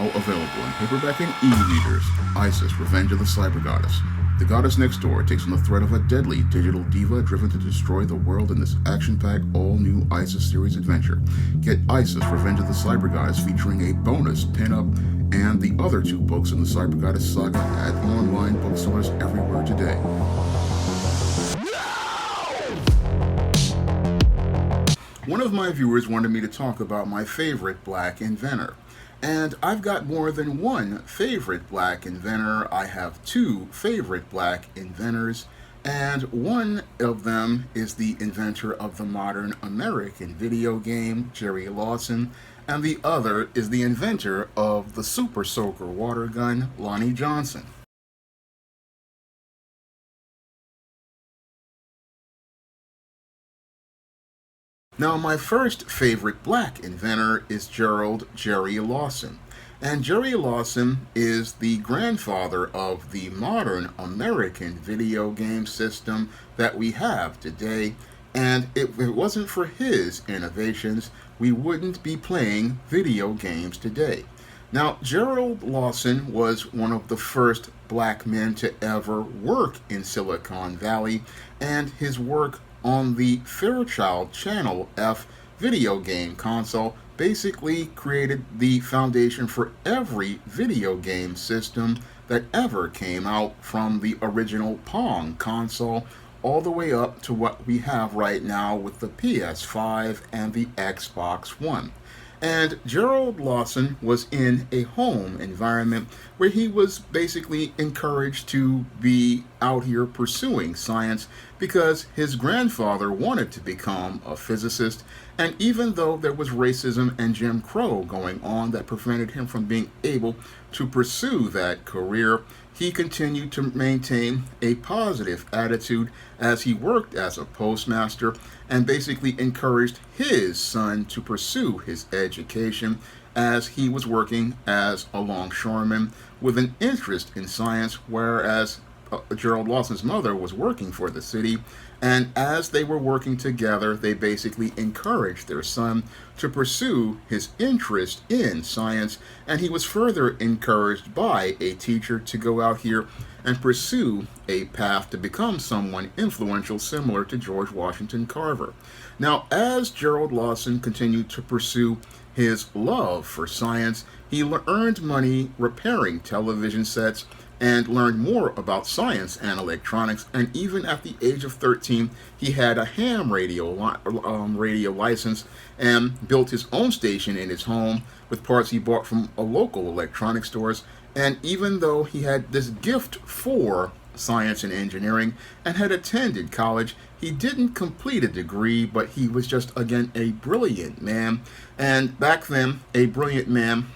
now available in paperback and e-readers. Isis, Revenge of the Cyber Goddess. The goddess next door takes on the threat of a deadly digital diva driven to destroy the world in this action-packed, all-new Isis series adventure. Get Isis, Revenge of the Cyber Goddess featuring a bonus pin-up and the other 2 books in the Cyber Goddess saga at online bookstores everywhere today. One of my viewers wanted me to talk about my favorite black inventor. And I've got more than one favorite black inventor. I have 2 favorite black inventors, and one of them is the inventor of the modern American video game, Gerald Lawson, and the other is the inventor of the Super Soaker water gun, Lonnie Johnson. Now, my first favorite black inventor is Gerald Jerry Lawson. And Jerry Lawson is the grandfather of the modern American video game system that we have today. And if it wasn't for his innovations, we wouldn't be playing video games today. Now, Gerald Lawson was one of the first black men to ever work in Silicon Valley, and his work on the Fairchild Channel F video game console basically created the foundation for every video game system that ever came out, from the original Pong console all the way up to what we have right now with the PS5 and the Xbox One. And Gerald Lawson was in a home environment where he was basically encouraged to be out here pursuing science because his grandfather wanted to become a physicist. And even though there was racism and Jim Crow going on that prevented him from being able to pursue that career, he continued to maintain a positive attitude as he worked as a postmaster and basically encouraged his son to pursue his education as he was working as a longshoreman with an interest in science, whereas Gerald Lawson's mother was working for the city. And as they were working together, they basically encouraged their son to pursue his interest in science, and he was further encouraged by a teacher to go out here and pursue a path to become someone influential similar to George Washington Carver. Now, as Gerald Lawson continued to pursue his love for science, he earned money repairing television sets and learned more about science and electronics, and even at the age of 13, he had a ham radio license and built his own station in his home with parts he bought from a local electronics stores. And even though he had this gift for science and engineering and had attended college, he didn't complete a degree, but he was just, again, a brilliant man. And back then, a brilliant man,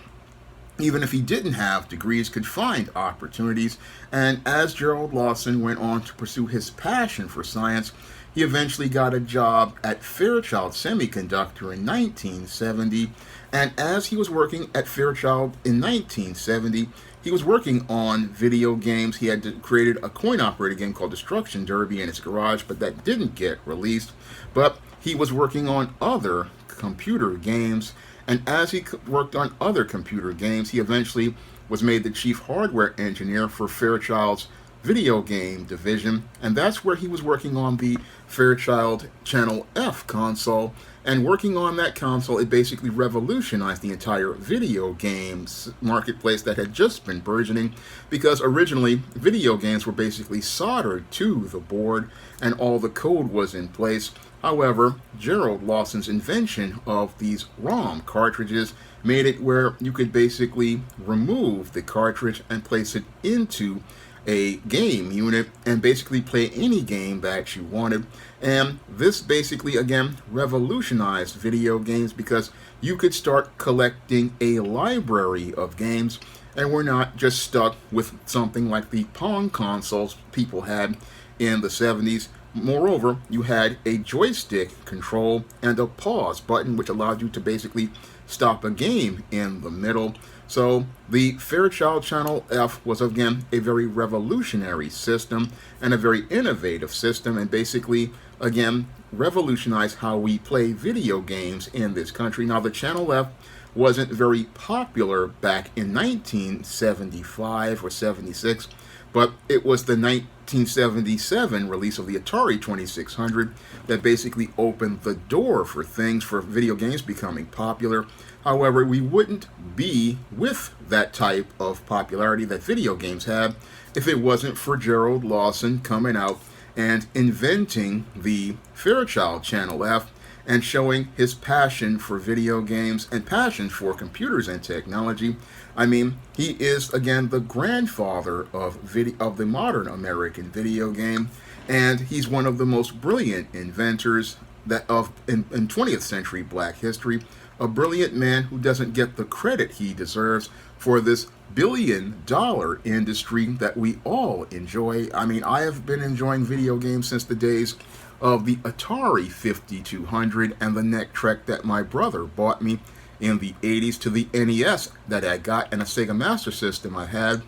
even if he didn't have degrees, could find opportunities. And as Gerald Lawson went on to pursue his passion for science, he eventually got a job at Fairchild Semiconductor in 1970. And as he was working at Fairchild in 1970, he was working on video games. He had created a coin-operated game called Destruction Derby in his garage, but that didn't get released. But he was working on other computer games. And as he worked on other computer games, he eventually was made the chief hardware engineer for Fairchild's video game division. And that's where he was working on the Fairchild Channel F console. And working on that console, it basically revolutionized the entire video games marketplace that had just been burgeoning, because originally video games were basically soldered to the board and all the code was in place. However, Gerald Lawson's invention of these ROM cartridges made it where you could basically remove the cartridge and place it into a game unit and basically play any game that you wanted. And this basically, again, revolutionized video games because you could start collecting a library of games, and we're not just stuck with something like the Pong consoles people had in the 70s. Moreover, you had a joystick control and a pause button, which allowed you to basically stop a game in the middle. So the Fairchild Channel F was, again, a very revolutionary system and a very innovative system, and basically, again, revolutionized how we play video games in this country. Now, the Channel F wasn't very popular back in 1975 or 76, but it was the 1977 release of the Atari 2600 that basically opened the door for things for video games becoming popular. However, we wouldn't be with that type of popularity that video games have if it wasn't for Gerald Lawson coming out and inventing the Fairchild Channel F and showing his passion for video games and passion for computers and technology. I mean, he is again the grandfather of the modern American video game, and he's one of the most brilliant inventors in 20th century Black history. A brilliant man who doesn't get the credit he deserves for this billion-dollar industry that we all enjoy. I mean, I have been enjoying video games since the days of the Atari 5200 and the Neck Trek that my brother bought me in the 80s, to the NES that I got, and a Sega Master System I had,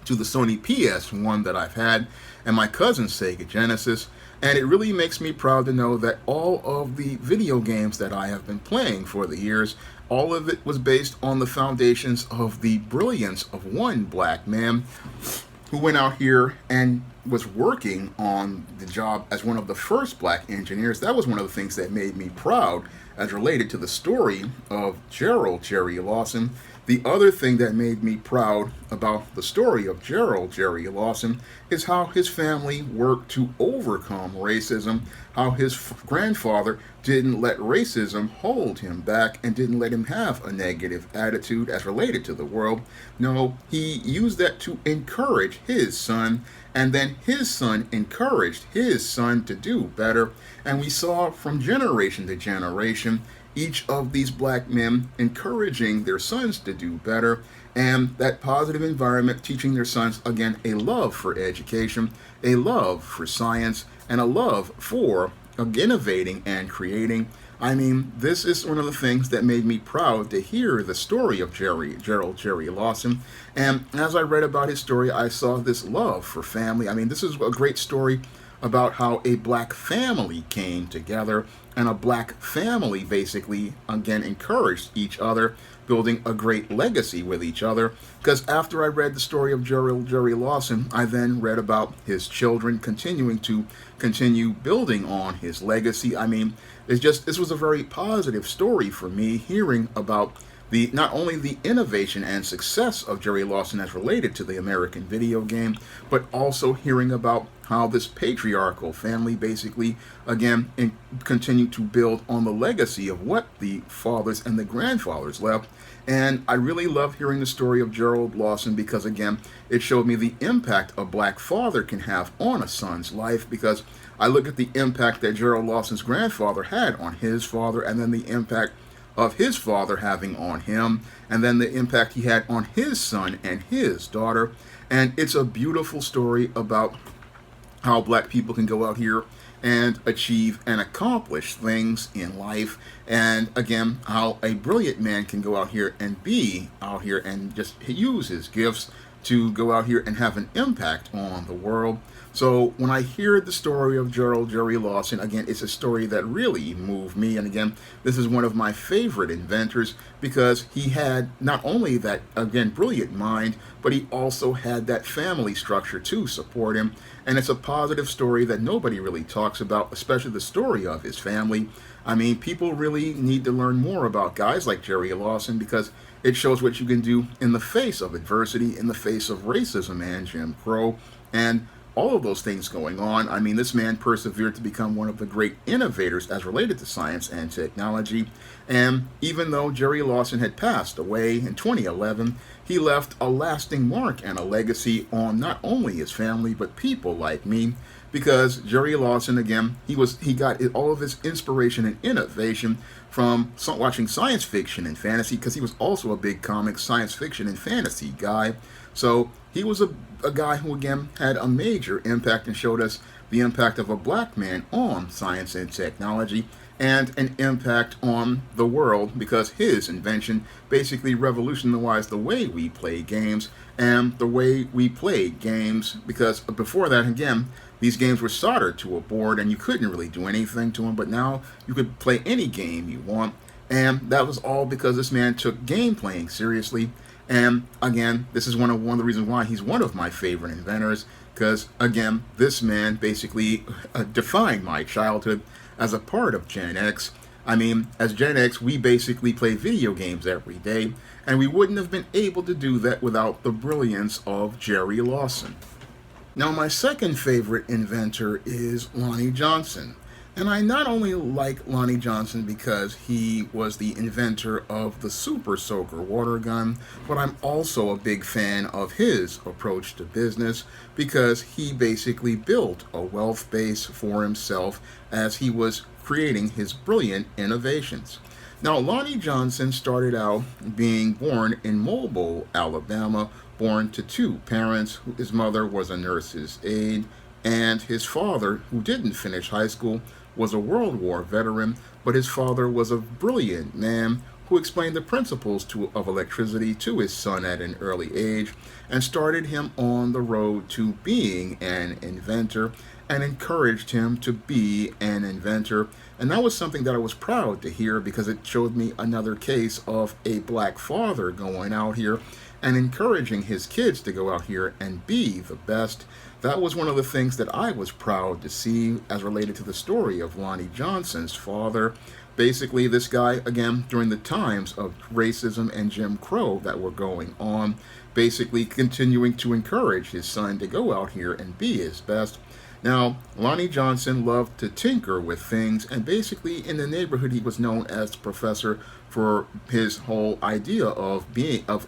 to the Sony PS1 that I've had, and my cousin's Sega Genesis. And it really makes me proud to know that all of the video games that I have been playing for the years, all of it was based on the foundations of the brilliance of one black man who went out here and was working on the job as one of the first black engineers. That was one of the things that made me proud as related to the story of Gerald Jerry Lawson. The other thing that made me proud about the story of Gerald Jerry Lawson is how his family worked to overcome racism, how his grandfather didn't let racism hold him back and didn't let him have a negative attitude as related to the world. No, he used that to encourage his son, and then his son encouraged his son to do better. And we saw from generation to generation each of these black men encouraging their sons to do better, and that positive environment teaching their sons, again, a love for education, a love for science, and a love for innovating and creating. I mean, this is one of the things that made me proud to hear the story of Gerald Jerry Lawson. And as I read about his story, I saw this love for family. I mean, this is a great story about how a black family came together, and a black family basically, again, encouraged each other, building a great legacy with each other. Because after I read the story of Gerald Jerry Lawson, I then read about his children continue building on his legacy. I mean, this was a very positive story for me, hearing about not only the innovation and success of Jerry Lawson as related to the American video game, but also hearing about how this patriarchal family basically, again, continued to build on the legacy of what the fathers and the grandfathers left. And I really love hearing the story of Gerald Lawson because, again, it showed me the impact a black father can have on a son's life, because I look at the impact that Gerald Lawson's grandfather had on his father, and then the impact of his father having on him, and then the impact he had on his son and his daughter. And it's a beautiful story about how black people can go out here and achieve and accomplish things in life, and again, how a brilliant man can go out here and be out here and just use his gifts to go out here and have an impact on the world. So when I hear the story of Gerald Jerry Lawson, again, it's a story that really moved me. And again, this is one of my favorite inventors because he had not only that, again, brilliant mind, but he also had that family structure to support him. And it's a positive story that nobody really talks about, especially the story of his family. I mean, people really need to learn more about guys like Jerry Lawson because it shows what you can do in the face of adversity, in the face of racism and Jim Crow, and all of those things going on. I mean, this man persevered to become one of the great innovators as related to science and technology. And even though Jerry Lawson had passed away in 2011, he left a lasting mark and a legacy on not only his family, but people like me. Because Jerry Lawson, again, he got all of his inspiration and innovation from watching science fiction and fantasy, because he was also a big comic science fiction and fantasy guy. So he was a guy who, again, had a major impact and showed us the impact of a black man on science and technology, and an impact on the world because his invention basically revolutionized the way we play games and the way we played games, because before that, again, these games were soldered to a board and you couldn't really do anything to them, but now you could play any game you want. And that was all because this man took game playing seriously. And again, this is one of the reasons why he's one of my favorite inventors. Because again, this man basically defined my childhood as a part of Gen X. I mean, as Gen X, we basically play video games every day, and we wouldn't have been able to do that without the brilliance of Jerry Lawson. Now, my second favorite inventor is Lonnie Johnson. And I not only like Lonnie Johnson because he was the inventor of the Super Soaker water gun, but I'm also a big fan of his approach to business because he basically built a wealth base for himself as he was creating his brilliant innovations. Now, Lonnie Johnson started out being born in Mobile, Alabama, born to two parents. His mother was a nurse's aide, and his father, who didn't finish high school, was a World War veteran, but his father was a brilliant man who explained the principles of electricity to his son at an early age and started him on the road to being an inventor and encouraged him to be an inventor. And that was something that I was proud to hear because it showed me another case of a black father going out here and encouraging his kids to go out here and be the best. That was one of the things that I was proud to see as related to the story of Lonnie Johnson's father. Basically, this guy, again, during the times of racism and Jim Crow that were going on, basically continuing to encourage his son to go out here and be his best. Now, Lonnie Johnson loved to tinker with things, and basically in the neighborhood he was known as the professor for his whole idea of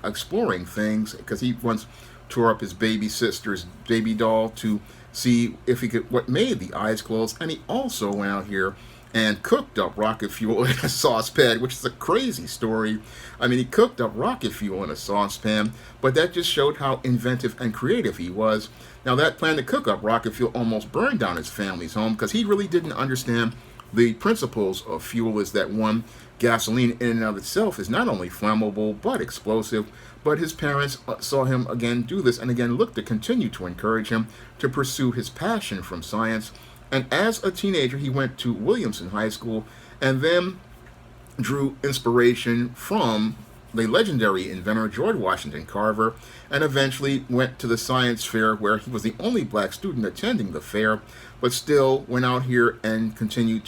exploring things, because he once tore up his baby sister's baby doll to see if he could what made the eyes close, and he also went out here and cooked up rocket fuel in a saucepan, which is a crazy story. I mean, he cooked up rocket fuel in a saucepan, but that just showed how inventive and creative he was. Now, that plan to cook up rocket fuel almost burned down his family's home because he really didn't understand the principles of fuel. Is that one, gasoline in and of itself is not only flammable but explosive. But his parents saw him again do this and again looked to continue to encourage him to pursue his passion from science. And as a teenager, he went to Williamson High School and then drew inspiration from the legendary inventor George Washington Carver, and eventually went to the science fair where he was the only black student attending the fair, but still went out here and continued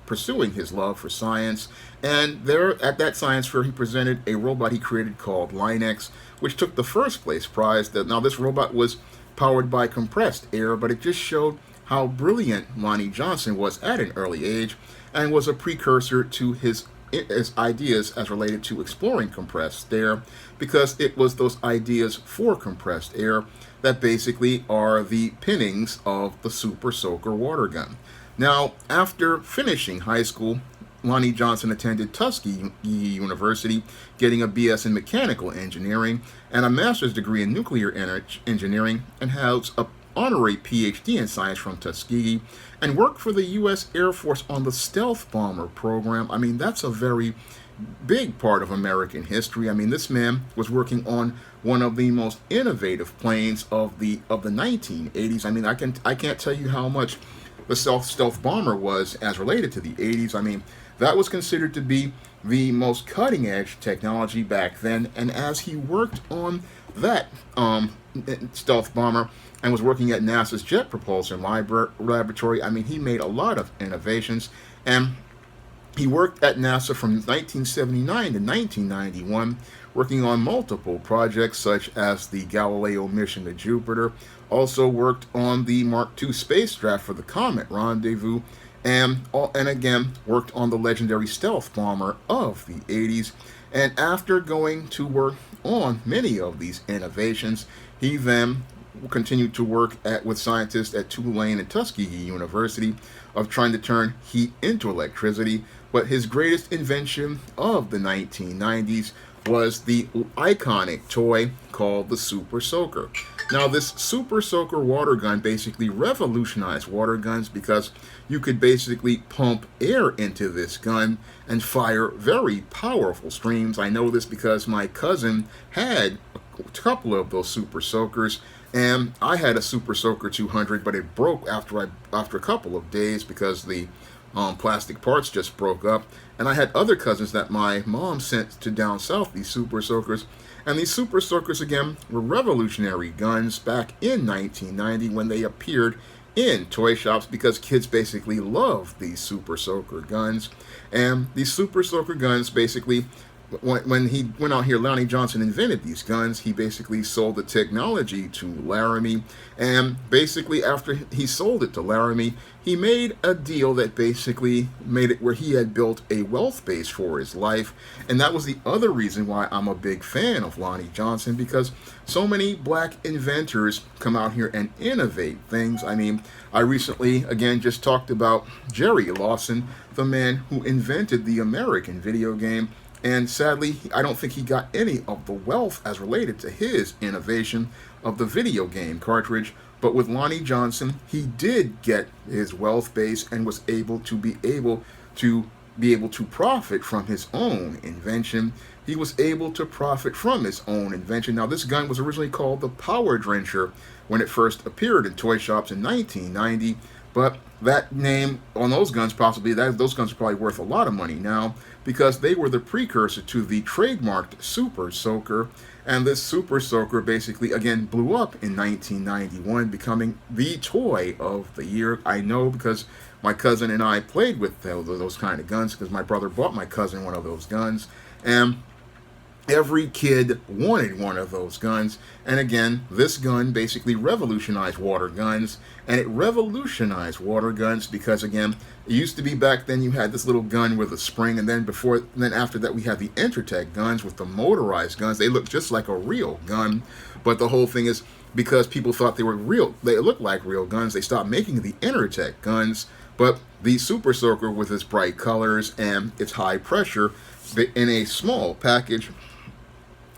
pursuing his love for science. And there at that science fair, he presented a robot he created called Linux, which took the first place prize. Now, this robot was powered by compressed air, but it just showed how brilliant Lonnie Johnson was at an early age and was a precursor to his ideas as related to exploring compressed air, because it was those ideas for compressed air that basically are the pinnings of the Super Soaker water gun. Now, after finishing high school, Lonnie Johnson attended Tuskegee University, getting a BS in mechanical engineering and a master's degree in nuclear engineering, and has a honorary PhD in science from Tuskegee, and worked for the U.S. Air Force on the stealth bomber program. I mean, that's a very big part of American history. I mean, this man was working on one of the most innovative planes of the 1980s. I mean, I can't tell you how much the stealth bomber was as related to the 80s. I mean, that was considered to be the most cutting edge technology back then. And as he worked on that stealth bomber and was working at NASA's Jet Propulsion Laboratory, I mean, he made a lot of innovations. And he worked at NASA from 1979 to 1991, working on multiple projects such as the Galileo mission to Jupiter. Also worked on the Mark II spacecraft for the Comet Rendezvous, and again worked on the legendary stealth bomber of the 80s. And after going to work on many of these innovations, he then continued to work with scientists at Tulane and Tuskegee University of trying to turn heat into electricity. But his greatest invention of the 1990s was the iconic toy called the Super Soaker. Now, this Super Soaker water gun basically revolutionized water guns because you could basically pump air into this gun and fire very powerful streams. I know this because my cousin had a couple of those Super Soakers, and I had a Super Soaker 200, but it broke after a couple of days because the plastic parts just broke up. And I had other cousins that my mom sent to down south, these Super Soakers. And these Super Soakers, again, were revolutionary guns back in 1990 when they appeared in toy shops because kids basically loved these Super Soaker guns. And these Super Soaker guns basically, when he went out here, Lonnie Johnson invented these guns. He basically sold the technology to Laramie, and basically after he sold it to Laramie, he made a deal that basically made it where he had built a wealth base for his life. And that was the other reason why I'm a big fan of Lonnie Johnson, because so many black inventors come out here and innovate things. I mean, I recently again just talked about Jerry Lawson, the man who invented the American video game. And sadly, I don't think he got any of the wealth as related to his innovation of the video game cartridge. But with Lonnie Johnson, he did get his wealth base and was able to be able to profit from his own invention. He was able to profit from his own invention. Now, this gun was originally called the Power Drencher when it first appeared in toy shops in 1990. But that name on those guns, those guns are probably worth a lot of money now, because they were the precursor to the trademarked Super Soaker. And this Super Soaker basically, again, blew up in 1991, becoming the toy of the year. I know because my cousin and I played with those kind of guns, because my brother bought my cousin one of those guns. And every kid wanted one of those guns. And again, this gun basically revolutionized water guns. And it revolutionized water guns because, again, it used to be back then you had this little gun with a spring, and then after that we had the Intertech guns with the motorized guns. They looked just like a real gun. But the whole thing is, because people thought they were real, they looked like real guns, they stopped making the Intertech guns. But the Super Soaker, with its bright colors and its high pressure in a small package,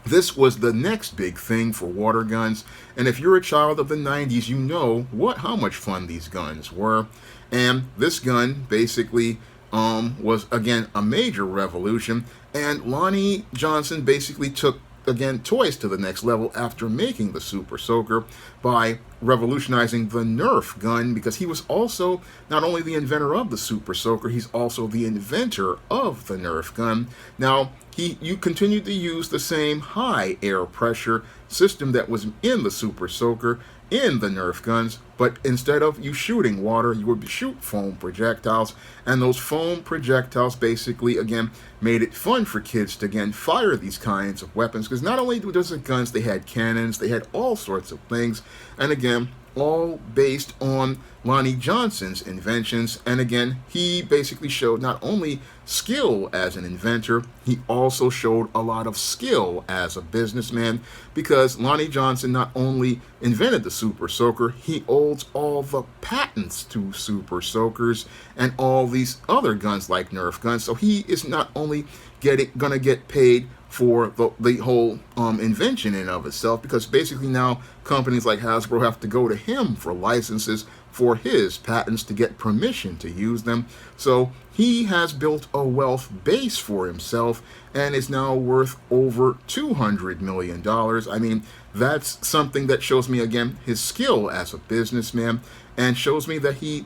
this was the next big thing for water guns. And if you're a child of the 90s, you know how much fun these guns were. And this gun basically was, again, a major revolution. And Lonnie Johnson basically took, again, toys to the next level after making the Super Soaker by revolutionizing the Nerf gun, because he was also not only the inventor of the Super Soaker, he's also the inventor of the Nerf gun. Now, you continued to use the same high air pressure system that was in the Super Soaker in the Nerf guns, but instead of you shooting water, you would shoot foam projectiles, and those foam projectiles basically, again, made it fun for kids to, again, fire these kinds of weapons, because not only was it guns, they had cannons, they had all sorts of things, and again, all based on Lonnie Johnson's inventions. And again, he basically showed not only skill as an inventor, he also showed a lot of skill as a businessman, because Lonnie Johnson not only invented the Super Soaker, he holds all the patents to Super Soakers and all these other guns like Nerf guns. So he is not only gonna get paid for the whole invention in of itself, because basically now companies like Hasbro have to go to him for licenses for his patents to get permission to use them. So he has built a wealth base for himself and is now worth over $200 million. I mean, that's something that shows me, again, his skill as a businessman, and shows me that he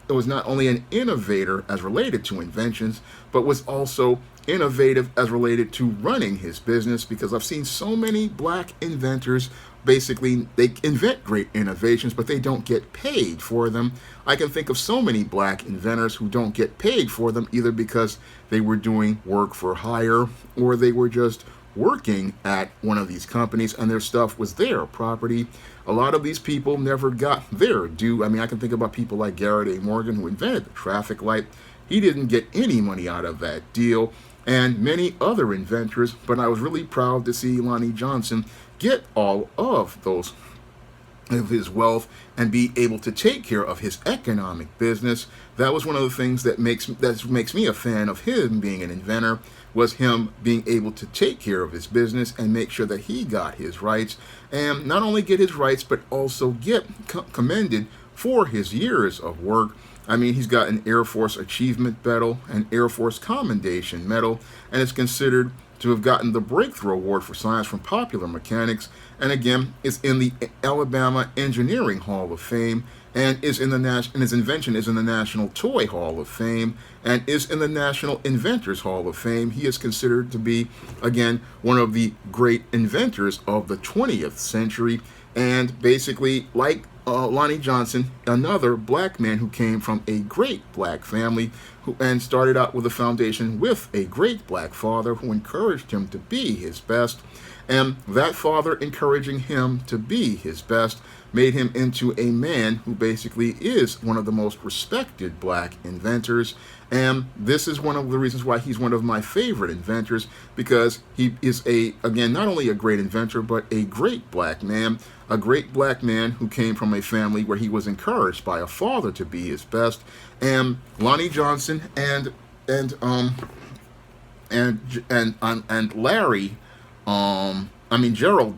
was not only an innovator as related to inventions, but was also innovative as related to running his business, because I've seen so many black inventors, basically, they invent great innovations, but they don't get paid for them. I can think of so many black inventors who don't get paid for them, either because they were doing work for hire, or they were just working at one of these companies and their stuff was their property. A lot of these people never got their due. I mean, I can think about people like Garrett A. Morgan, who invented the traffic light. He didn't get any money out of that deal, and many other inventors, but I was really proud to see Lonnie Johnson get all of those of his wealth and be able to take care of his economic business. That was one of the things that makes me a fan of him being an inventor, was him being able to take care of his business and make sure that he got his rights, and not only get his rights, but also get commended for his years of work. I mean, he's got an Air Force Achievement Medal, an Air Force Commendation Medal, and is considered to have gotten the Breakthrough Award for Science from Popular Mechanics, and again, is in the Alabama Engineering Hall of Fame. and is in the and his invention is in the National Toy Hall of Fame and is in the National Inventors Hall of Fame. He is considered to be, again, one of the great inventors of the 20th century, and basically, like Lonnie Johnson, another black man who came from a great black family and started out with a foundation with a great black father who encouraged him to be his best. And that father encouraging him to be his best made him into a man who basically is one of the most respected black inventors. And this is one of the reasons why he's one of my favorite inventors, because he is again, not only a great inventor, but a great black man who came from a family where he was encouraged by a father to be his best. And Lonnie Johnson and Larry,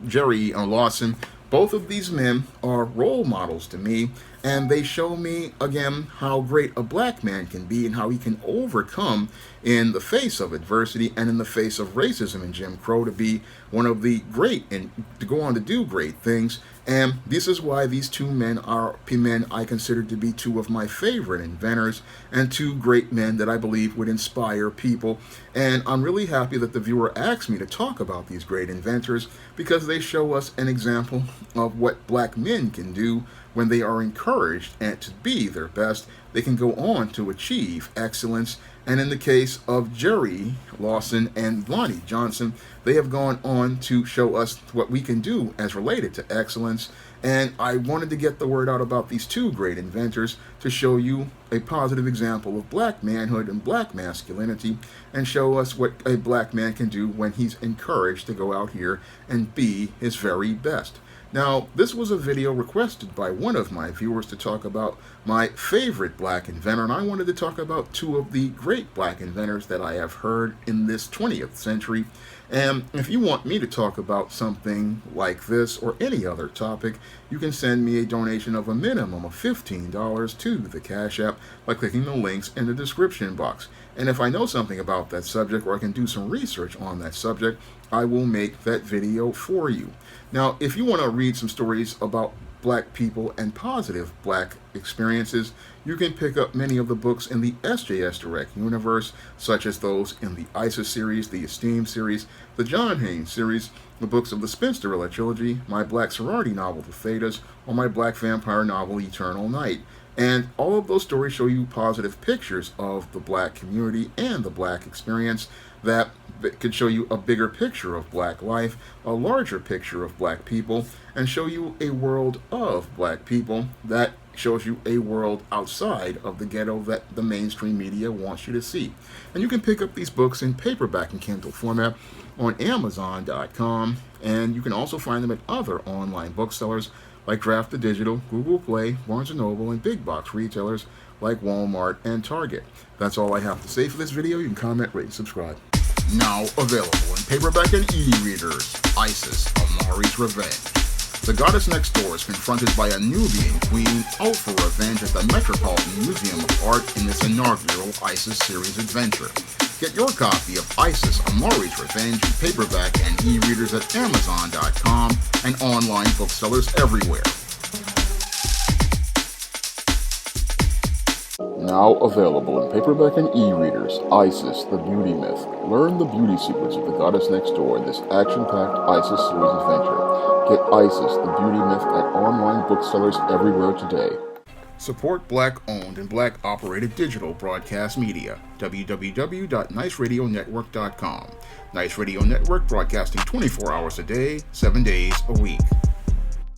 Jerry Lawson, both of these men are role models to me, and they show me, again, how great a black man can be and how he can overcome in the face of adversity and in the face of racism and Jim Crow to be one of the great and to go on to do great things. And this is why these two men are men I consider to be two of my favorite inventors and two great men that I believe would inspire people. And I'm really happy that the viewer asked me to talk about these great inventors, because they show us an example of what black men can do when they are encouraged and to be their best. They can go on to achieve excellence. And in the case of Jerry Lawson and Lonnie Johnson, they have gone on to show us what we can do as related to excellence. And I wanted to get the word out about these two great inventors to show you a positive example of black manhood and black masculinity, and show us what a black man can do when he's encouraged to go out here and be his very best. Now, this was a video requested by one of my viewers to talk about my favorite black inventor, and I wanted to talk about two of the great black inventors that I have heard in this 20th century. And if you want me to talk about something like this or any other topic, you can send me a donation of a minimum of $15 to the Cash App by clicking the links in the description box. And if I know something about that subject, or I can do some research on that subject, I will make that video for you. Now, if you want to read some stories about black people and positive black experiences, you can pick up many of the books in the SJS Direct universe, such as those in the ISIS series, the Esteem series, the John Haynes series, the books of the Spinsterella trilogy, my black sorority novel, The Thetas, or my black vampire novel, Eternal Night. And all of those stories show you positive pictures of the black community and the black experience that could show you a bigger picture of black life, a larger picture of black people, and show you a world of black people that shows you a world outside of the ghetto that the mainstream media wants you to see. And you can pick up these books in paperback and Kindle format on Amazon.com, and you can also find them at other online booksellers like Draft to Digital, Google Play, Barnes & Noble, and big box retailers like Walmart and Target. That's all I have to say for this video. You can comment, rate, and subscribe. Now available in paperback and e-readers, ISIS, Amari's Revenge. The goddess next door is confronted by a Nubian queen out for revenge at the Metropolitan Museum of Art in this inaugural ISIS series adventure. Get your copy of ISIS, Amari's Revenge in paperback and e-readers at Amazon.com and online booksellers everywhere. Now available in paperback and e-readers, ISIS, the Beauty Myth. Learn the beauty secrets of the goddess next door in this action-packed ISIS series adventure. Get ISIS, the Beauty Myth at online booksellers everywhere today. Support black-owned and black-operated digital broadcast media. www.niceradionetwork.com. Nice Radio Network, broadcasting 24 hours a day, 7 days a week.